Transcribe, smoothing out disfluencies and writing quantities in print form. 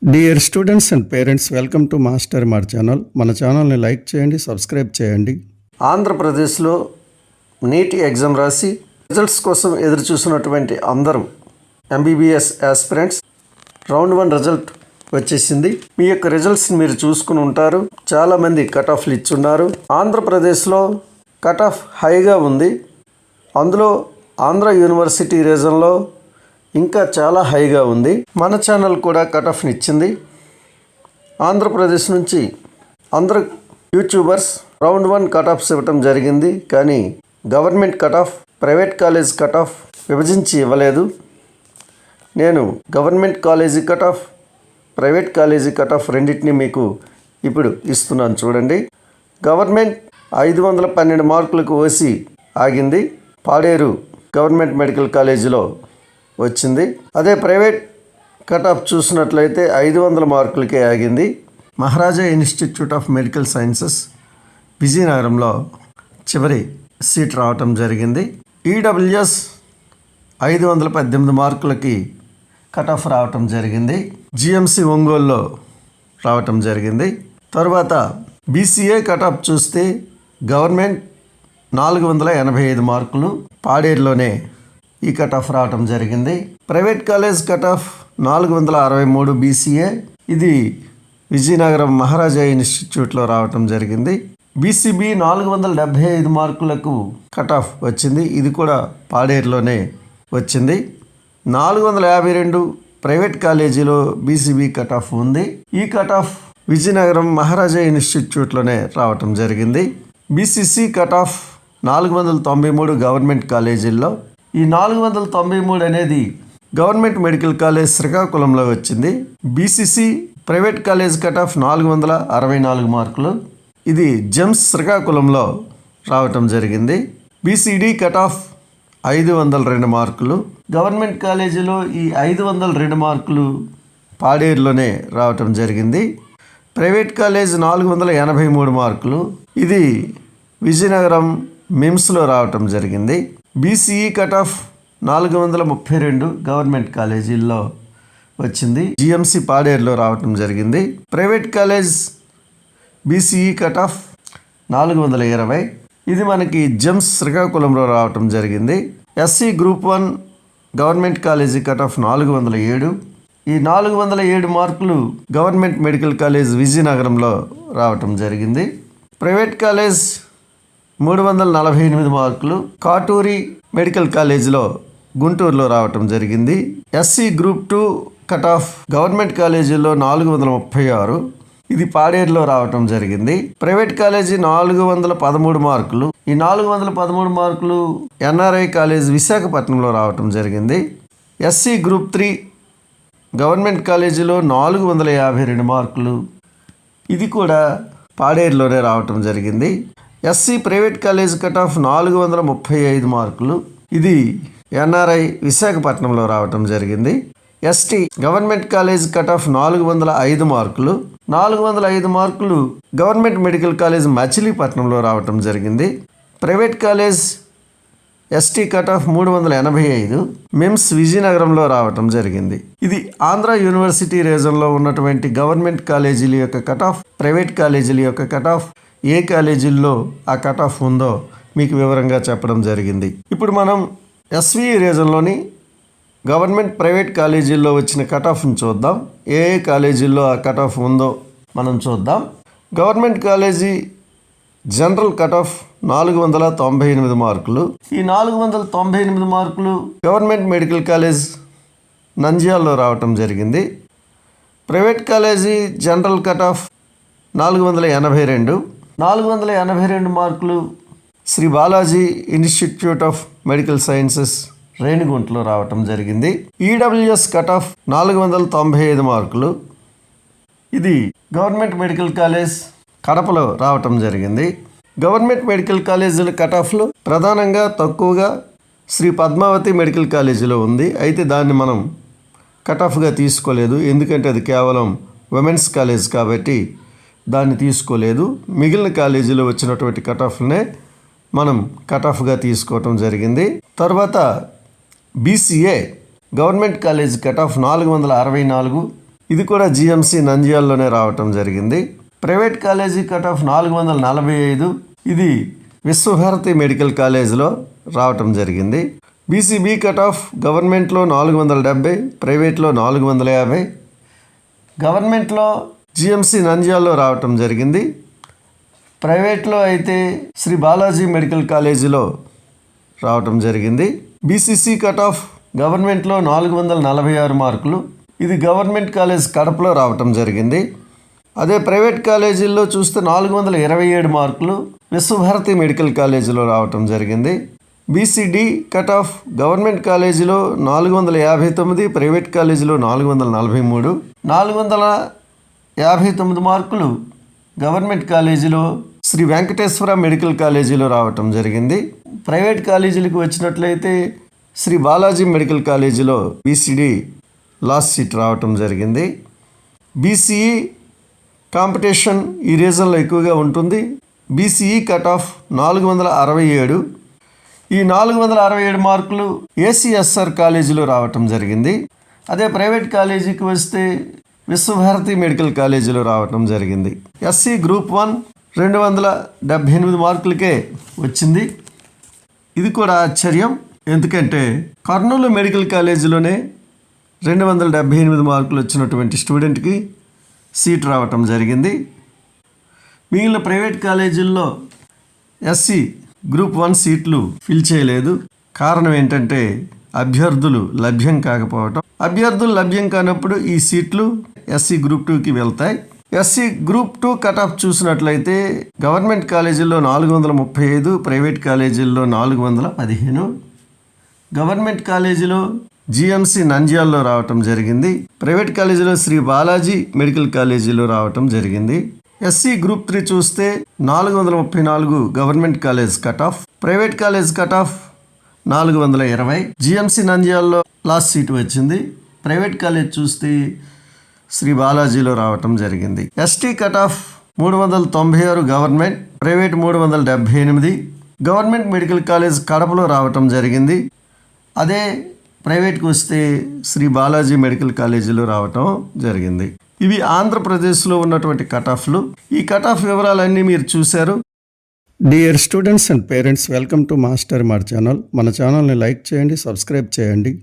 Dear students and parents, welcome to master మార్ channel. మన ఛానల్ని లైక్ చేయండి, సబ్స్క్రైబ్ చేయండి. ఆంధ్రప్రదేశ్లో నీట్ ఎగ్జామ్ రాసి రిజల్ట్స్ కోసం ఎదురు చూసినటువంటి అందరూ ఎంబీబీఎస్ యాస్పిరెంట్స్ రౌండ్ 1 రిజల్ట్ వచ్చేసింది. మీ యొక్క రిజల్ట్స్ని మీరు చూసుకుని ఉంటారు. చాలామంది కట్ ఆఫ్లు ఇచ్చున్నారు. ఆంధ్రప్రదేశ్లో కట్ ఆఫ్ హైగా ఉంది. అందులో ఆంధ్ర యూనివర్సిటీ రీజన్లో ఇంకా చాలా హైగా ఉంది. మన ఛానల్ కూడా కట్ ఆఫ్ని ఇచ్చింది. ఆంధ్రప్రదేశ్ నుంచి అందరు యూట్యూబర్స్ రౌండ్ 1 కట్ ఆఫ్స్ ఇవ్వటం జరిగింది. కానీ government cut off, private college cut off విభజించి ఇవ్వలేదు. నేను government college cut off, private college cut off రెండింటినీ మీకు ఇప్పుడు ఇస్తున్నాను చూడండి. గవర్నమెంట్ 512 మార్కులకు ఓసి ఆగింది. పాడేరు గవర్నమెంట్ మెడికల్ కాలేజీలో వచ్చింది. అదే ప్రైవేట్ కట్ ఆఫ్ చూసినట్లయితే 500 మార్కులకే ఆగింది. మహారాజా ఇన్స్టిట్యూట్ ఆఫ్ మెడికల్ సైన్సెస్ విజయనగరంలో చివరి సీట్ రావటం జరిగింది. ఈడబ్ల్యూఎస్ 518 మార్కులకి కట్ ఆఫ్ రావటం జరిగింది. జిఎంసి ఒంగోలులో రావటం జరిగింది. తర్వాత బీసీఏ కట్ ఆఫ్ చూస్తే గవర్నమెంట్ 485 మార్కులు, పాడేరులోనే ఈ కట్ ఆఫ్ రావటం జరిగింది. Private college cut off 463 BCA, ఇది విజయనగరం మహారాజా ఇన్స్టిట్యూట్లో రావటం జరిగింది. బీసీబీ 475 మార్కులకు కట్ ఆఫ్ వచ్చింది. ఇది కూడా పాడేరులోనే వచ్చింది. 452 ప్రైవేట్ కాలేజీలో బీసీబీ కట్ ఆఫ్ ఉంది. ఈ కట్ ఆఫ్ విజయనగరం మహారాజా ఇన్స్టిట్యూట్లోనే రావటం జరిగింది. బీసీసీ కట్ ఆఫ్ 493 గవర్నమెంట్ కాలేజీల్లో. ఈ 493 అనేది గవర్నమెంట్ మెడికల్ కాలేజ్ శ్రీకాకుళంలో వచ్చింది. BCC private college cut off 464 మార్కులు, ఇది జెమ్స్ శ్రీకాకుళంలో రావటం జరిగింది. బీసీడీ కట్ ఆఫ్ 502 మార్కులు, గవర్నమెంట్ కాలేజీలో ఈ 502 మార్కులు పాడేరులోనే రావటం జరిగింది. ప్రైవేట్ కాలేజ్ 483 మార్కులు, ఇది విజయనగరం మిమ్స్లో రావటం జరిగింది. బీసీఈ కట్ ఆఫ్ 432 గవర్నమెంట్ కాలేజీల్లో వచ్చింది. జిఎంసి పాడేరులో రావటం జరిగింది. Private college BCE cut off 420, ఇది మనకి జెమ్స్ శ్రీకాకుళంలో రావటం జరిగింది. SC group 1 government college cut off 407, ఈ 407 మార్కులు గవర్నమెంట్ మెడికల్ కాలేజ్ విజయనగరంలో రావటం జరిగింది. ప్రైవేట్ కాలేజ్ 348 మార్కులు కాటూరి మెడికల్ కాలేజీలో గుంటూరులో రావటం జరిగింది. SC group 2 cut off government కాలేజీలో 436, ఇది పాడేరులో రావటం జరిగింది. ప్రైవేట్ కాలేజీ 413 మార్కులు, ఈ 413 మార్కులు ఎన్ఆర్ఐ కాలేజ్ విశాఖపట్నంలో రావటం జరిగింది. ఎస్సీ గ్రూప్ 3 గవర్నమెంట్ కాలేజీలో 452 మార్కులు, ఇది కూడా పాడేరులోనే రావటం జరిగింది. SC private college cut off 435 మార్కులు, ఇది ఎన్ఆర్ఐ విశాఖపట్నంలో రావటం జరిగింది. ST government college cut off 405 మార్కులు, 405 మార్కులు గవర్నమెంట్ మెడికల్ కాలేజ్ మచిలీపట్నంలో రావటం జరిగింది. Private college ST cut off 385 MIMS విజయనగరంలో రావటం జరిగింది. ఇది ఆంధ్ర యూనివర్సిటీ రీజన్లో ఉన్నటువంటి గవర్నమెంట్ కాలేజీల యొక్క కట్ ఆఫ్, ప్రైవేట్ కాలేజీల యొక్క కట్ ఆఫ్, ఏ కాలేజీల్లో ఆ కట్ ఆఫ్ ఉందో మీకు వివరంగా చెప్పడం జరిగింది. ఇప్పుడు మనం ఎస్వీ రీజన్లోని గవర్నమెంట్ ప్రైవేట్ కాలేజీల్లో వచ్చిన కట్ ఆఫ్ని చూద్దాం. ఏ కాలేజీల్లో ఆ కట్ ఆఫ్ ఉందో మనం చూద్దాం. Government college general cut of 498 మార్కులు, ఈ 498 మార్కులు గవర్నమెంట్ మెడికల్ కాలేజ్ నంద్యాలలో రావటం జరిగింది. ప్రైవేట్ కాలేజీ జనరల్ కట్ ఆఫ్ 482 మార్కులు Sri Balaji institute of medical sciences రేణిగుంటలో రావటం జరిగింది. ఈడబ్ల్యూఎస్ కట్ ఆఫ్ 495 మార్కులు, ఇది గవర్నమెంట్ మెడికల్ కాలేజ్ కడపలో రావటం జరిగింది. గవర్నమెంట్ మెడికల్ కాలేజీల కట్ ఆఫ్లో ప్రధానంగా తక్కువగా శ్రీ పద్మావతి మెడికల్ కాలేజీలో ఉంది. అయితే దాన్ని మనం కట్ ఆఫ్గా తీసుకోలేదు, ఎందుకంటే అది కేవలం ఉమెన్స్ కాలేజ్ కాబట్టి దాన్ని తీసుకోలేదు. మిగిలిన కాలేజీలో వచ్చినటువంటి కట్ ఆఫ్లనే మనం కట్ ఆఫ్గా తీసుకోవటం జరిగింది. తర్వాత BCA government college cut off 464, ఇది కూడా జిఎంసి నంద్యాలలోనే రావటం జరిగింది. ప్రైవేట్ కాలేజీ కట్ ఆఫ్ 445, ఇది విశ్వభారతి మెడికల్ కాలేజీలో రావటం జరిగింది. బీసీబీ కట్ ఆఫ్ గవర్నమెంట్లో 470, ప్రైవేట్లో 450, గవర్నమెంట్లో జిఎంసి నంద్యాలలో రావటం జరిగింది. ప్రైవేట్లో అయితే శ్రీ బాలాజీ మెడికల్ కాలేజీలో రావటం జరిగింది. బీసీసీ కట్ ఆఫ్ గవర్నమెంట్లో 446 మార్కులు, ఇది గవర్నమెంట్ కాలేజ్ కడపలో రావటం జరిగింది. అదే ప్రైవేట్ కాలేజీల్లో చూస్తే 427 మార్కులు విశ్వభారతి మెడికల్ కాలేజీలో రావటం జరిగింది. బీసీడీ కట్ ఆఫ్ గవర్నమెంట్ కాలేజీలో 459, ప్రైవేట్ కాలేజీలో 443, 459 మార్కులు గవర్నమెంట్ కాలేజీలో శ్రీ వెంకటేశ్వర మెడికల్ కాలేజీలో రావటం జరిగింది. ప్రైవేట్ కాలేజీలకు వచ్చినట్లయితే శ్రీ బాలాజీ మెడికల్ కాలేజీలో బీసీడీ లాస్ట్ సీట్ రావటం జరిగింది. బీసీఈ కాంపిటీషన్ ఈ రీజన్లో ఎక్కువగా ఉంటుంది. బీసీఈ కట్ ఆఫ్ 467, ఈ 467 మార్కులు ఏసీఎస్ఆర్ కాలేజీలో రావటం జరిగింది. అదే ప్రైవేట్ కాలేజీకి వస్తే విశ్వభారతి మెడికల్ కాలేజీలో రావటం జరిగింది. ఎస్సీ గ్రూప్ 1 278 మార్కులకే వచ్చింది. ఇది కూడా ఆశ్చర్యం, ఎందుకంటే కర్నూలు మెడికల్ కాలేజీలోనే 278 మార్కులు వచ్చినటువంటి స్టూడెంట్కి సీట్ రావటం జరిగింది. మిగిలిన ప్రైవేట్ కాలేజీల్లో ఎస్సీ గ్రూప్ 1 సీట్లు ఫిల్ చేయలేదు. కారణం ఏంటంటే అభ్యర్థులు లభ్యం కాకపోవటం. అభ్యర్థులు లభ్యం కానప్పుడు ఈ సీట్లు ఎస్సీ గ్రూప్ 2కి వెళ్తాయి. ఎస్సీ గ్రూప్ 2 కట్ ఆఫ్ చూసినట్లయితే గవర్నమెంట్ కాలేజీల్లో 435, ప్రైవేట్ కాలేజీల్లో 415, గవర్నమెంట్ కాలేజీలో జిఎంసి నంద్యాలలో రావటం జరిగింది. ప్రైవేట్ కాలేజీలో శ్రీ బాలాజీ మెడికల్ కాలేజీలో రావటం జరిగింది. ఎస్సీ గ్రూప్ 3 చూస్తే 434 government college cut off, private college cut off 420, GMC నంద్యాలలో లాస్ట్ సీట్ వచ్చింది. ప్రైవేట్ కాలేజ్ చూస్తే శ్రీ బాలాజీలో రావటం జరిగింది. ST cut off 396 government, private 378, government medical college కడపలో రావటం జరిగింది. అదే ప్రైవేట్కి వస్తే శ్రీ బాలాజీ మెడికల్ కాలేజీలో రావటం జరిగింది. ఇవి ఆంధ్రప్రదేశ్లో ఉన్నటువంటి కట్ ఆఫ్లు. ఈ కట్ ఆఫ్ వివరాలన్నీ మీరు చూశారు. Dear students and parents, welcome to master mart channel. మన ఛానల్ని లైక్ చేయండి, సబ్స్క్రైబ్ చేయండి.